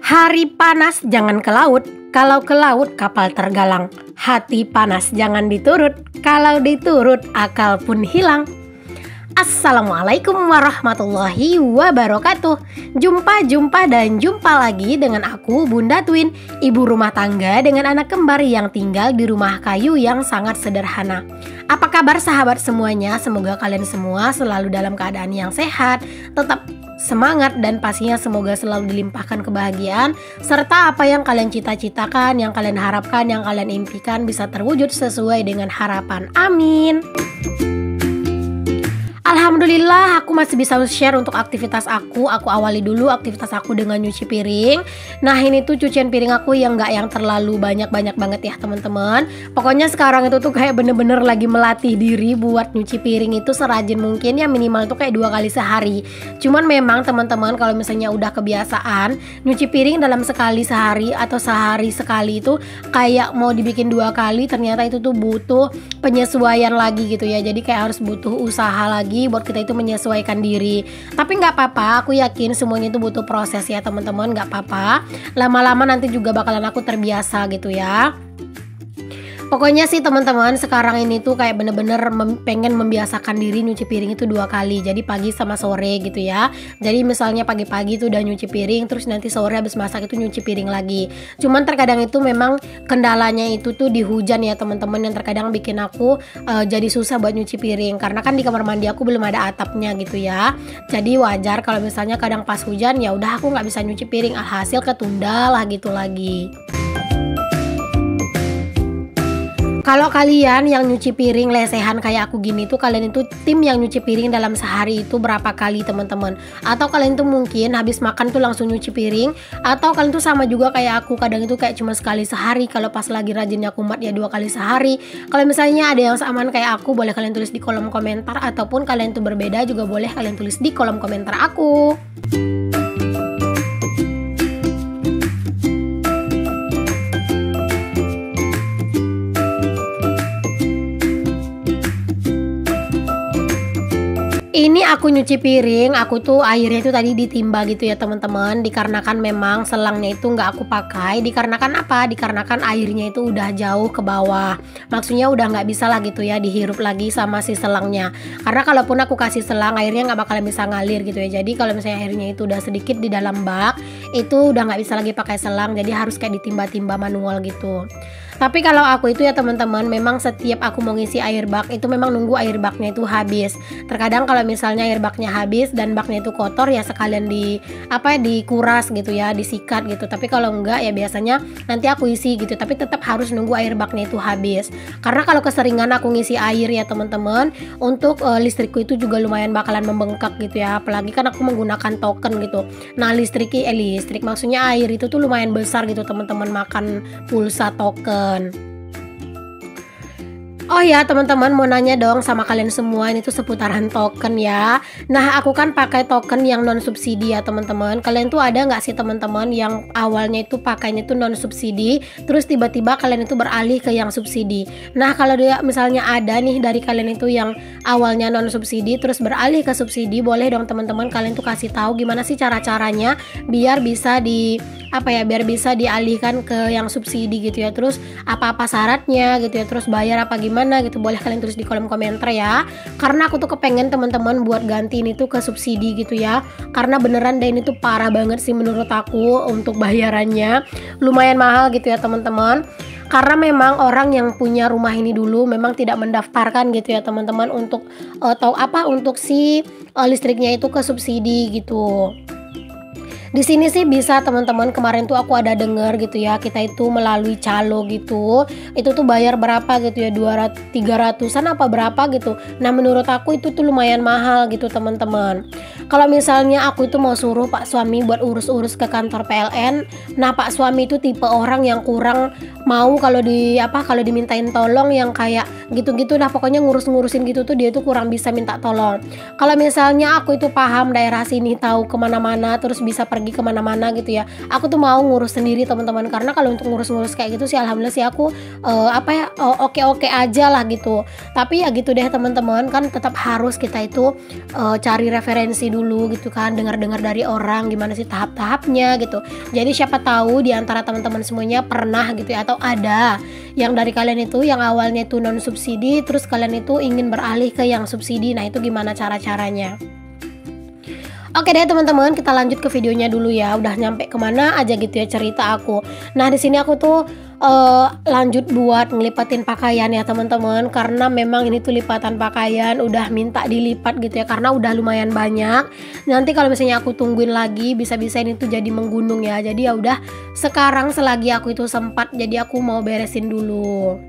Hari panas jangan ke laut, kalau ke laut kapal tergalang. Hati panas jangan diturut, kalau diturut akal pun hilang. Assalamualaikum warahmatullahi wabarakatuh. Jumpa dan jumpa lagi dengan aku Bunda Twin, ibu rumah tangga dengan anak kembar yang tinggal di rumah kayu yang sangat sederhana. Apa kabar sahabat semuanya? Semoga kalian semua selalu dalam keadaan yang sehat, tetap semangat, dan pastinya semoga selalu dilimpahkan kebahagiaan, serta apa yang kalian cita-citakan, yang kalian harapkan, yang kalian impikan bisa terwujud sesuai dengan harapan. Amin. Alhamdulillah aku masih bisa share untuk aktivitas aku. Aku awali dulu aktivitas aku dengan nyuci piring. Nah, ini tuh cucian piring aku yang nggak yang terlalu banyak banget ya teman-teman. Pokoknya sekarang itu tuh kayak bener-bener lagi melatih diri buat nyuci piring itu serajin mungkin, ya minimal tuh kayak 2 kali sehari. Cuman memang teman-teman kalau misalnya udah kebiasaan nyuci piring dalam sekali sehari atau sehari sekali itu kayak mau dibikin 2 kali, ternyata itu tuh butuh penyesuaian lagi gitu ya. Jadi kayak harus butuh usaha lagi buat kita itu menyesuaikan diri. Tapi nggak apa-apa, aku yakin semuanya itu butuh proses ya teman-teman. Nggak apa-apa, lama-lama nanti juga bakalan aku terbiasa gitu ya. Pokoknya sih teman-teman, sekarang ini tuh kayak bener-bener pengen membiasakan diri nyuci piring itu 2 kali. Jadi pagi sama sore gitu ya. Jadi misalnya pagi-pagi tuh udah nyuci piring, terus nanti sore habis masak itu nyuci piring lagi. Cuman terkadang itu memang kendalanya itu tuh di hujan ya teman-teman, yang terkadang bikin aku jadi susah buat nyuci piring. Karena kan di kamar mandi aku belum ada atapnya gitu ya. Jadi wajar kalau misalnya kadang pas hujan ya udah aku nggak bisa nyuci piring, alhasil ketunda lah gitu lagi. Kalau kalian yang nyuci piring lesehan kayak aku gini tuh, kalian itu tim yang nyuci piring dalam sehari itu berapa kali teman-teman? Atau kalian tuh mungkin habis makan tuh langsung nyuci piring? Atau kalian tuh sama juga kayak aku, kadang itu kayak cuma sekali sehari, kalau pas lagi rajinnya kumat ya 2 kali sehari. Kalau misalnya ada yang samaan kayak aku, boleh kalian tulis di kolom komentar, ataupun kalian tuh berbeda juga boleh kalian tulis di kolom komentar aku. Ini aku nyuci piring, aku tuh airnya itu tadi ditimba gitu ya teman-teman. Dikarenakan memang selangnya itu nggak aku pakai. Dikarenakan apa? Dikarenakan airnya itu udah jauh ke bawah. Maksudnya udah nggak bisa lah gitu ya dihirup lagi sama si selangnya. Karena kalaupun aku kasih selang, airnya nggak bakalan bisa ngalir gitu ya. Jadi kalau misalnya airnya itu udah sedikit di dalam bak, itu udah nggak bisa lagi pakai selang. Jadi harus kayak ditimba-timba manual gitu. Tapi kalau aku itu ya teman-teman, memang setiap aku mau ngisi air bak itu memang nunggu air baknya itu habis. Terkadang kalau misalnya air baknya habis dan baknya itu kotor ya sekalian dikuras gitu ya, disikat gitu. Tapi kalau enggak ya biasanya nanti aku isi gitu. Tapi tetap harus nunggu air baknya itu habis. Karena kalau keseringan aku ngisi air ya teman-teman, untuk listrikku itu juga lumayan bakalan membengkak gitu ya. Apalagi kan aku menggunakan token gitu. Nah listrik maksudnya air itu tuh lumayan besar gitu teman-teman, makan pulsa token. Oh ya teman-teman, mau nanya dong sama kalian semua, ini tuh seputaran token ya. Nah aku kan pakai token yang non subsidi ya teman-teman. Kalian tuh ada nggak sih teman-teman yang awalnya itu pakainya tuh non subsidi, terus tiba-tiba kalian itu beralih ke yang subsidi? Nah kalau dia misalnya ada nih dari kalian itu yang awalnya non subsidi terus beralih ke subsidi, boleh dong teman-teman kalian tuh kasih tahu gimana sih cara-caranya biar bisa biar bisa dialihkan ke yang subsidi gitu ya. Terus apa-apa syaratnya gitu ya, terus bayar apa gimana gitu, boleh kalian tulis di kolom komentar ya. Karena aku tuh kepengen teman-teman buat gantiin itu ke subsidi gitu ya. Karena beneran deh ini tuh parah banget sih menurut aku untuk bayarannya, lumayan mahal gitu ya teman-teman. Karena memang orang yang punya rumah ini dulu memang tidak mendaftarkan gitu ya teman-teman untuk untuk si listriknya itu ke subsidi gitu. Di sini sih bisa teman-teman, kemarin tuh aku ada denger gitu ya, kita itu melalui calo gitu, itu tuh bayar berapa gitu ya, 300-an apa berapa gitu. Nah menurut aku itu tuh lumayan mahal gitu teman-teman. Kalau misalnya aku itu mau suruh Pak suami buat urus-urus ke kantor PLN, nah Pak suami itu tipe orang yang kurang mau kalau dimintain tolong yang kayak gitu-gitu. Nah pokoknya ngurus-ngurusin gitu tuh dia tuh kurang bisa minta tolong. Kalau misalnya aku itu paham daerah sini, tahu kemana-mana, terus bisa pergi pergi kemana-mana gitu ya. Aku tuh mau ngurus sendiri teman-teman, karena kalau untuk ngurus-ngurus kayak gitu sih alhamdulillah sih aku oke-oke aja lah gitu. Tapi ya gitu deh teman-teman, kan tetap harus kita itu cari referensi dulu gitu kan, dengar-dengar dari orang gimana sih tahap-tahapnya gitu. Jadi siapa tahu di antara teman-teman semuanya pernah gitu ya, atau ada yang dari kalian itu yang awalnya itu non subsidi terus kalian itu ingin beralih ke yang subsidi. Nah itu gimana cara-caranya? Oke deh teman-teman, kita lanjut ke videonya dulu ya. Udah nyampe kemana aja gitu ya cerita aku. Nah di sini aku tuh lanjut buat ngelipatin pakaian ya teman-teman, karena memang ini tuh lipatan pakaian udah minta dilipat gitu ya, karena udah lumayan banyak. Nanti kalau misalnya aku tungguin lagi bisa-bisa ini tuh jadi menggunung ya. Jadi ya udah sekarang selagi aku itu sempat, jadi aku mau beresin dulu.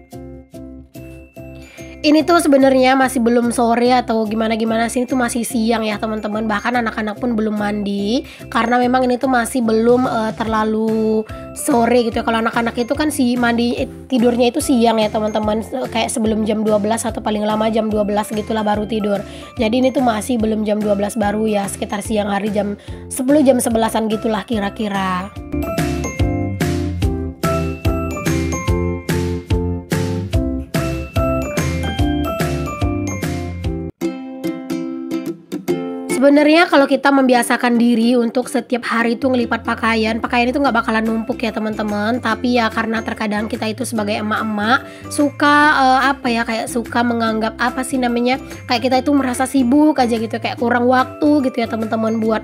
Ini tuh sebenarnya masih belum sore atau gimana-gimana sih, itu masih siang ya teman-teman. Bahkan anak-anak pun belum mandi karena memang ini tuh masih belum terlalu sore gitu ya. Kalau anak-anak itu kan si mandi tidurnya itu siang ya teman-teman, kayak sebelum jam 12 atau paling lama jam 12 gitulah baru tidur. Jadi ini tuh masih belum jam 12 baru ya, sekitar siang hari jam 10 jam 11-an gitulah kira-kira. Sebenarnya kalau kita membiasakan diri untuk setiap hari itu ngelipat pakaian itu nggak bakalan numpuk ya teman-teman. Tapi ya karena terkadang kita itu sebagai emak-emak suka kayak suka menganggap kayak kita itu merasa sibuk aja gitu, kayak kurang waktu gitu ya teman-teman buat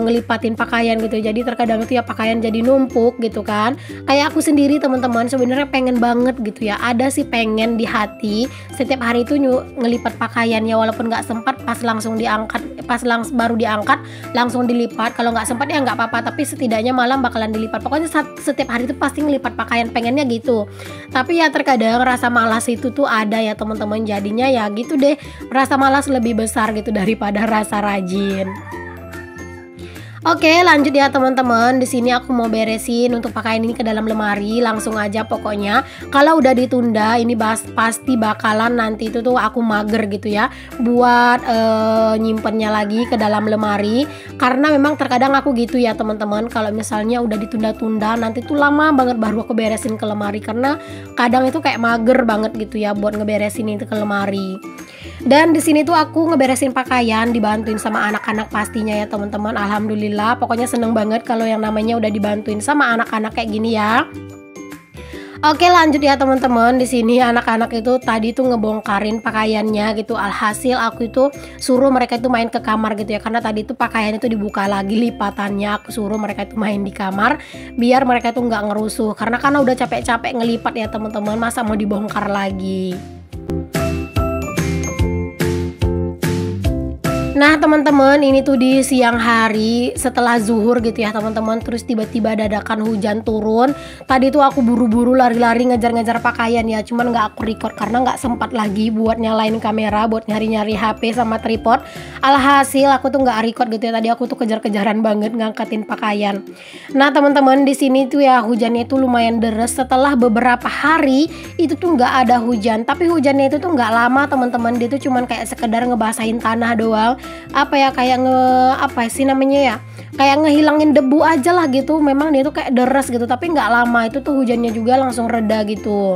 ngelipatin pakaian gitu. Jadi terkadang itu ya pakaian jadi numpuk gitu kan. Kayak aku sendiri teman-teman sebenarnya pengen banget gitu ya, ada sih pengen di hati setiap hari itu ngelipat pakaiannya, walaupun nggak sempat pas baru diangkat langsung dilipat. Kalau nggak sempat ya nggak apa-apa, tapi setidaknya malam bakalan dilipat. Pokoknya setiap hari itu pasti ngelipat pakaian, pengennya gitu. Tapi ya terkadang rasa malas itu tuh ada ya teman-teman, jadinya ya gitu deh, rasa malas lebih besar gitu daripada rasa rajin. Oke, lanjut ya teman-teman. Di sini aku mau beresin untuk pakaian ini ke dalam lemari. Langsung aja pokoknya. Kalau udah ditunda ini pasti bakalan nanti itu tuh aku mager gitu ya buat nyimpennya lagi ke dalam lemari. Karena memang terkadang aku gitu ya teman-teman. Kalau misalnya udah ditunda-tunda nanti tuh lama banget baru aku beresin ke lemari, karena kadang itu kayak mager banget gitu ya buat ngeberesin itu ke lemari. Dan di sini tuh aku ngeberesin pakaian dibantuin sama anak-anak pastinya ya teman-teman. Alhamdulillah, pokoknya seneng banget kalau yang namanya udah dibantuin sama anak-anak kayak gini ya. Oke, lanjut ya teman-teman. Di sini anak-anak itu tadi tuh ngebongkarin pakaiannya gitu. Alhasil aku itu suruh mereka itu main ke kamar gitu ya, karena tadi tuh pakaian itu dibuka lagi lipatannya. Aku suruh mereka itu main di kamar biar mereka itu nggak ngerusuh, karena udah capek-capek ngelipat ya teman-teman, masa mau dibongkar lagi. Nah teman-teman, ini tuh di siang hari setelah zuhur gitu ya teman-teman, terus tiba-tiba dadakan hujan turun. Tadi tuh aku buru-buru lari-lari ngejar-ngejar pakaian ya, cuman nggak aku record karena nggak sempat lagi buat nyalain kamera, buat nyari-nyari HP sama tripod. Alhasil aku tuh nggak record gitu ya, tadi aku tuh kejar-kejaran banget ngangkatin pakaian. Nah teman-teman, di sini tuh ya hujannya itu lumayan deres. Setelah beberapa hari itu tuh nggak ada hujan, tapi hujannya itu tuh nggak lama teman-teman, dia tuh cuman kayak sekedar ngebasahin tanah doang. Kayak kayak ngehilangin debu aja lah gitu. Memang dia tuh kayak deres gitu, tapi nggak lama itu tuh hujannya juga langsung reda gitu.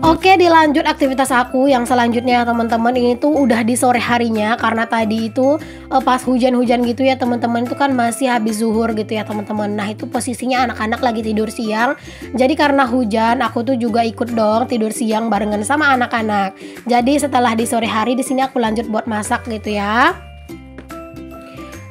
Oke, dilanjut aktivitas aku yang selanjutnya teman-teman. Ini tuh udah di sore harinya, karena tadi itu pas hujan-hujan gitu ya teman-teman, itu kan masih habis zuhur gitu ya teman-teman. Nah itu posisinya anak-anak lagi tidur siang. Jadi karena hujan aku tuh juga ikut dong tidur siang barengan sama anak-anak. Jadi setelah di sore hari di sini aku lanjut buat masak gitu ya.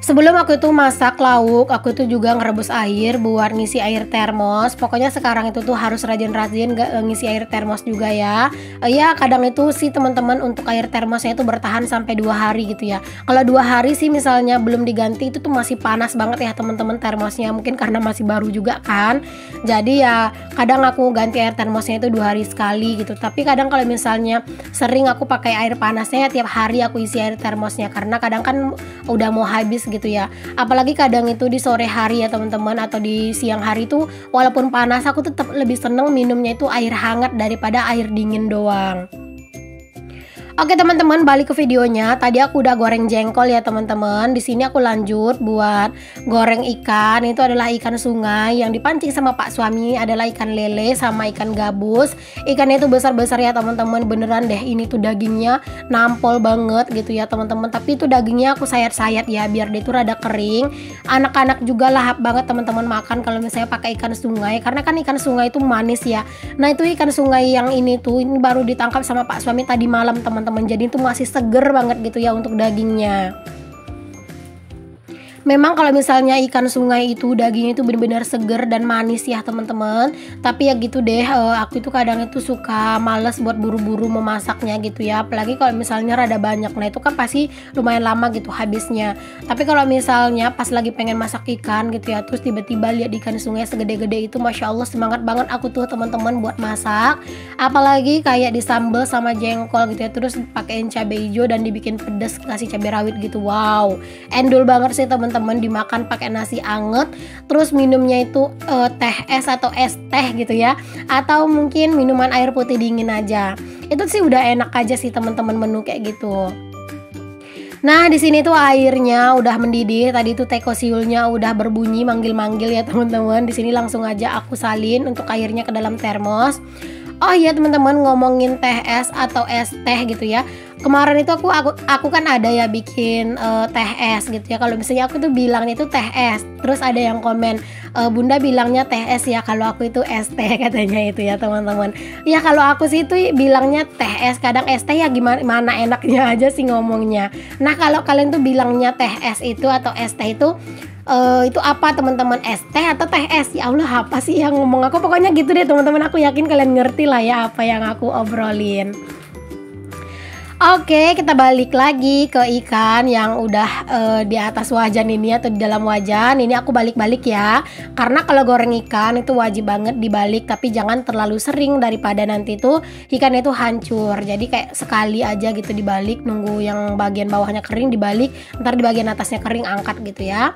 Sebelum aku itu masak lauk, aku itu juga ngerebus air buat ngisi air termos. Pokoknya sekarang itu tuh harus rajin-rajin ngisi air termos juga ya. Ya kadang itu sih teman-teman untuk air termosnya itu bertahan sampai 2 hari gitu ya. Kalau 2 hari sih misalnya belum diganti itu tuh masih panas banget ya teman-teman termosnya. Mungkin karena masih baru juga kan. Jadi ya kadang aku ganti air termosnya itu 2 hari sekali gitu. Tapi kadang kalau misalnya sering aku pakai air panasnya, tiap hari aku isi air termosnya, karena kadang kan udah mau habis gitu ya. Apalagi kadang itu di sore hari ya teman-teman, atau di siang hari tuh walaupun panas aku tetap lebih seneng minumnya itu air hangat daripada air dingin doang. Oke teman-teman, balik ke videonya. Tadi aku udah goreng jengkol ya teman-teman. Di sini aku lanjut buat goreng ikan. Itu adalah ikan sungai yang dipancing sama Pak suami, adalah ikan lele sama ikan gabus. Ikannya itu besar-besar ya teman-teman. Beneran deh, ini tuh dagingnya nampol banget gitu ya teman-teman. Tapi itu dagingnya aku sayat-sayat ya biar dia itu rada kering. Anak-anak juga lahap banget teman-teman makan kalau misalnya pakai ikan sungai, karena kan ikan sungai itu manis ya. Nah, itu ikan sungai yang ini baru ditangkap sama Pak suami tadi malam teman-teman, jadi itu masih seger banget gitu ya untuk dagingnya. Memang kalau misalnya ikan sungai itu dagingnya itu benar-benar seger dan manis ya teman-teman. Tapi ya gitu deh, aku itu kadang itu suka males buat buru-buru memasaknya gitu ya. Apalagi kalau misalnya rada banyak, nah itu kan pasti lumayan lama gitu habisnya. Tapi kalau misalnya pas lagi pengen masak ikan gitu ya, terus tiba-tiba lihat ikan sungai segede-gede itu, masya Allah semangat banget aku tuh teman-teman buat masak. Apalagi kayak disambel sama jengkol gitu ya, terus pakein cabai hijau dan dibikin pedas, kasih cabai rawit gitu. Wow, endul banget sih teman-teman, dimakan pakai nasi anget, terus minumnya itu teh es atau es teh gitu ya, atau mungkin minuman air putih dingin aja. Itu sih udah enak aja sih teman-teman menu kayak gitu. Nah, di sini tuh airnya udah mendidih. Tadi tuh teko siulnya udah berbunyi manggil-manggil ya teman-teman. Di sini langsung aja aku salin untuk airnya ke dalam termos. Oh iya teman-teman, ngomongin teh es atau es teh gitu ya. Kemarin itu aku kan ada ya bikin teh es gitu ya. Kalau misalnya aku tuh bilangnya itu teh es, terus ada yang komen, Bunda bilangnya teh es ya, kalau aku itu es teh katanya itu ya teman-teman. Ya kalau aku sih itu bilangnya teh es, kadang es teh ya gimana enaknya aja sih ngomongnya. Nah kalau kalian tuh bilangnya teh es itu atau es teh itu apa teman-teman, es teh atau teh es? Ya Allah, apa sih yang ngomong aku? Pokoknya gitu deh teman-teman, aku yakin kalian ngerti lah ya apa yang aku obrolin. Oke, kita balik lagi ke ikan yang udah di atas wajan ini atau di dalam wajan. Ini aku balik-balik ya, karena kalau goreng ikan itu wajib banget dibalik, tapi jangan terlalu sering daripada nanti tuh ikan itu hancur. Jadi kayak sekali aja gitu dibalik, nunggu yang bagian bawahnya kering dibalik, ntar di bagian atasnya kering angkat gitu ya.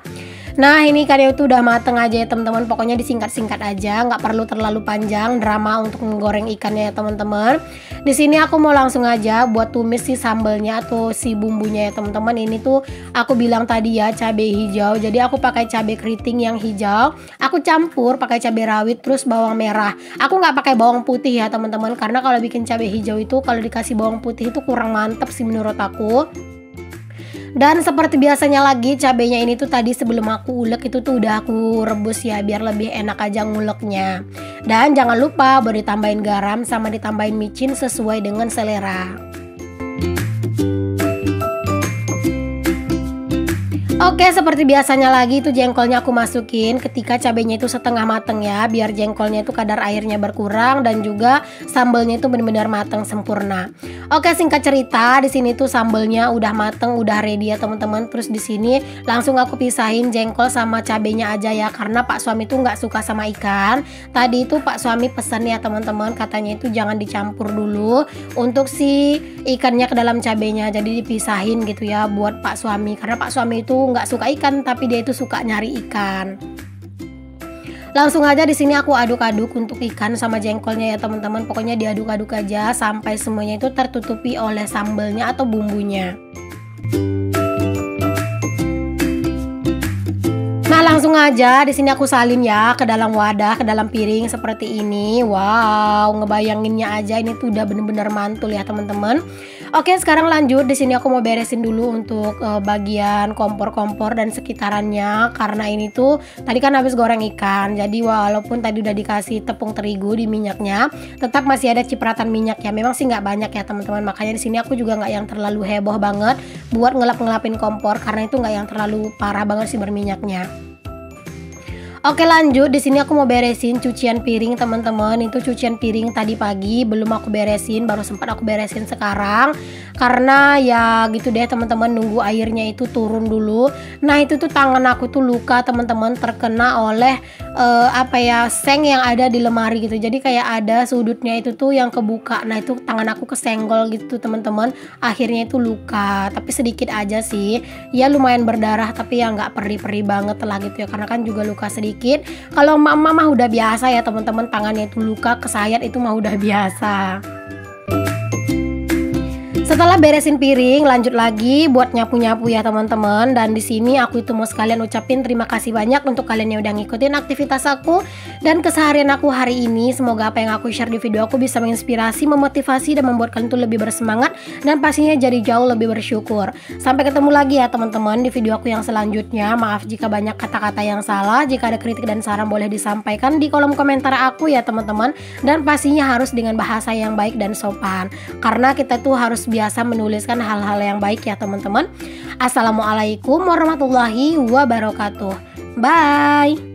Nah ini ikannya itu udah mateng aja ya teman-teman, pokoknya disingkat-singkat aja, nggak perlu terlalu panjang drama untuk menggoreng ikannya ya teman-teman. Di sini aku mau langsung aja buat tumis si sambelnya atau si bumbunya ya teman-teman. Ini tuh aku bilang tadi ya cabai hijau, jadi aku pakai cabai keriting yang hijau, aku campur pakai cabai rawit terus bawang merah. Aku nggak pakai bawang putih ya teman-teman, karena kalau bikin cabai hijau itu kalau dikasih bawang putih itu kurang mantep sih menurut aku. Dan seperti biasanya lagi, cabenya ini tuh tadi sebelum aku ulek itu tuh udah aku rebus ya, biar lebih enak aja nguleknya. Dan jangan lupa boleh ditambahin garam sama ditambahin micin sesuai dengan selera. Oke, seperti biasanya lagi itu jengkolnya aku masukin ketika cabenya itu setengah mateng ya, biar jengkolnya itu kadar airnya berkurang dan juga sambelnya itu benar-benar mateng sempurna. Oke, singkat cerita di sini tuh sambelnya udah mateng, udah ready ya teman-teman. Terus di sini langsung aku pisahin jengkol sama cabenya aja ya, karena Pak suami tuh nggak suka sama ikan. Tadi itu Pak suami pesan ya teman-teman, katanya itu jangan dicampur dulu untuk si ikannya ke dalam cabenya, jadi dipisahin gitu ya buat Pak suami, karena Pak suami itu nggak suka ikan tapi dia itu suka nyari ikan. Langsung aja di sini aku aduk-aduk untuk ikan sama jengkolnya ya teman-teman. Pokoknya diaduk-aduk aja sampai semuanya itu tertutupi oleh sambelnya atau bumbunya. Nah langsung aja di sini aku salin ya ke dalam wadah, ke dalam piring seperti ini. Wow, ngebayanginnya aja ini tuh udah bener-bener mantul ya teman-teman. Oke, sekarang lanjut. Di sini aku mau beresin dulu untuk bagian kompor-kompor dan sekitarannya, karena ini tuh tadi kan habis goreng ikan. Jadi walaupun tadi udah dikasih tepung terigu di minyaknya, tetap masih ada cipratan minyak ya. Memang sih nggak banyak ya teman-teman. Makanya di sini aku juga nggak yang terlalu heboh banget buat ngelap-ngelapin kompor, karena itu nggak yang terlalu parah banget sih berminyaknya. Oke lanjut, di sini aku mau beresin cucian piring teman-teman. Itu cucian piring tadi pagi belum aku beresin, baru sempat aku beresin sekarang. Karena ya gitu deh teman-teman, nunggu airnya itu turun dulu. Nah itu tuh tangan aku tuh luka teman-teman, terkena oleh seng yang ada di lemari gitu. Jadi kayak ada sudutnya itu tuh yang kebuka. Nah itu tangan aku kesenggol gitu teman-teman. Akhirnya itu luka, tapi sedikit aja sih. Ya lumayan berdarah, tapi ya nggak perih-perih banget lah gitu ya. Karena kan juga luka sedikit. Kalau mama mah udah biasa ya teman-teman, tangannya itu luka kesayat itu mah udah biasa. Setelah beresin piring, lanjut lagi buat nyapu-nyapu ya teman-teman. Dan di sini aku itu mau sekalian ucapin terima kasih banyak untuk kalian yang udah ngikutin aktivitas aku dan keseharian aku hari ini. Semoga apa yang aku share di video aku bisa menginspirasi, memotivasi, dan membuat kalian tuh lebih bersemangat dan pastinya jadi jauh lebih bersyukur. Sampai ketemu lagi ya teman-teman di video aku yang selanjutnya. Maaf jika banyak kata-kata yang salah. Jika ada kritik dan saran boleh disampaikan di kolom komentar aku ya teman-teman. Dan pastinya harus dengan bahasa yang baik dan sopan, karena kita tuh harus biasa menuliskan hal-hal yang baik ya teman-teman. Assalamualaikum warahmatullahi wabarakatuh. Bye.